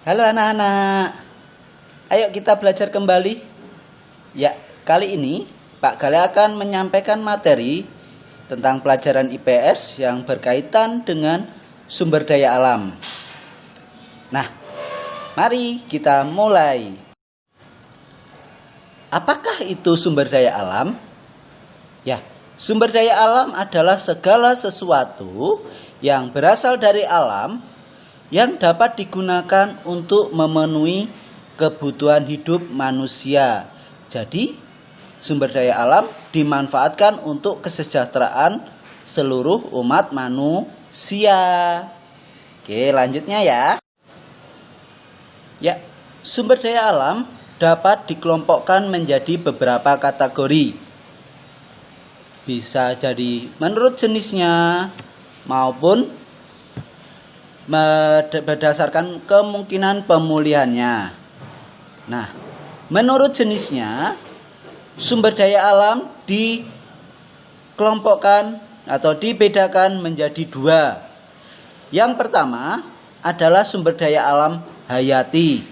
Halo anak-anak, ayo kita belajar kembali. Ya, kali ini Pak Gale akan menyampaikan materi tentang pelajaran IPS yang berkaitan dengan sumber daya alam. Nah, mari kita mulai. Apakah itu sumber daya alam? Ya, sumber daya alam adalah segala sesuatu yang berasal dari alam yang dapat digunakan untuk memenuhi kebutuhan hidup manusia. Jadi, sumber daya alam dimanfaatkan untuk kesejahteraan seluruh umat manusia. Oke, lanjutnya ya. Ya, sumber daya alam dapat dikelompokkan menjadi beberapa kategori. Bisa jadi menurut jenisnya maupun berdasarkan kemungkinan pemulihannya. Nah, menurut jenisnya, sumber daya alam dikelompokkan atau dibedakan menjadi dua. Yang pertama adalah sumber daya alam hayati.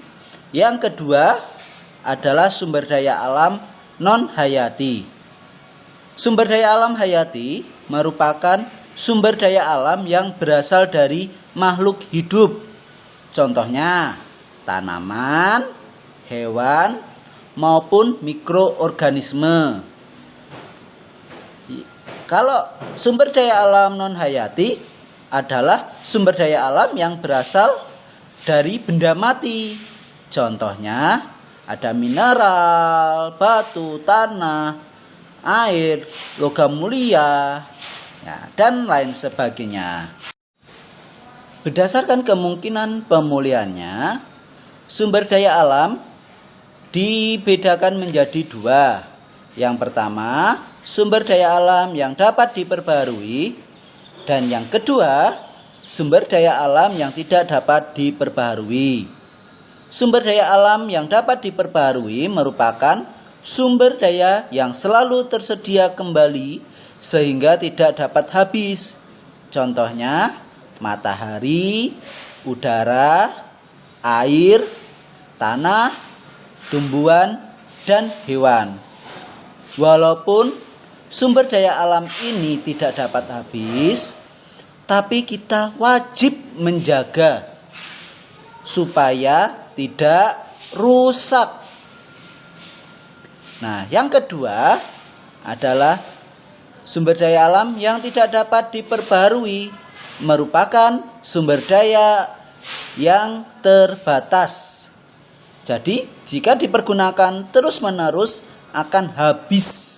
Yang kedua adalah sumber daya alam non-hayati. Sumber daya alam hayati merupakan sumber daya alam yang berasal dari makhluk hidup. Contohnya tanaman, hewan, maupun mikroorganisme. Kalau sumber daya alam non-hayati adalah sumber daya alam yang berasal dari benda mati. Contohnya ada mineral, batu, tanah, air, logam mulia, ya, dan lain sebagainya. Berdasarkan kemungkinan pemulihannya, sumber daya alam dibedakan menjadi dua. Yang pertama, sumber daya alam yang dapat diperbaharui, dan yang kedua, sumber daya alam yang tidak dapat diperbaharui. Sumber daya alam yang dapat diperbaharui merupakan sumber daya yang selalu tersedia kembali sehingga tidak dapat habis. Contohnya matahari, udara, air, tanah, tumbuhan, dan hewan. Walaupun sumber daya alam ini tidak dapat habis, tapi kita wajib menjaga supaya tidak rusak. Nah, yang kedua adalah sumber daya alam yang tidak dapat diperbaharui merupakan sumber daya yang terbatas. Jadi, jika dipergunakan terus-menerus akan habis.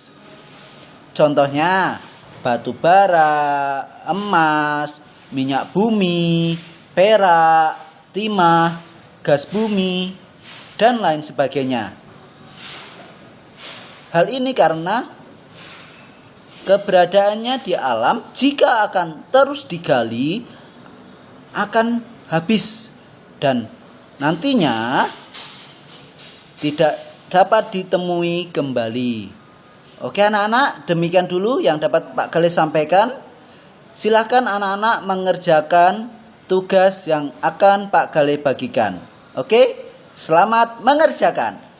Contohnya, batu bara, emas, minyak bumi, perak, timah, gas bumi, dan lain sebagainya. Hal ini karena keberadaannya di alam jika akan terus digali akan habis dan nantinya tidak dapat ditemui kembali. Oke anak-anak, demikian dulu yang dapat Pak Gale sampaikan. Silakan anak-anak mengerjakan tugas yang akan Pak Gale bagikan. Oke, selamat mengerjakan.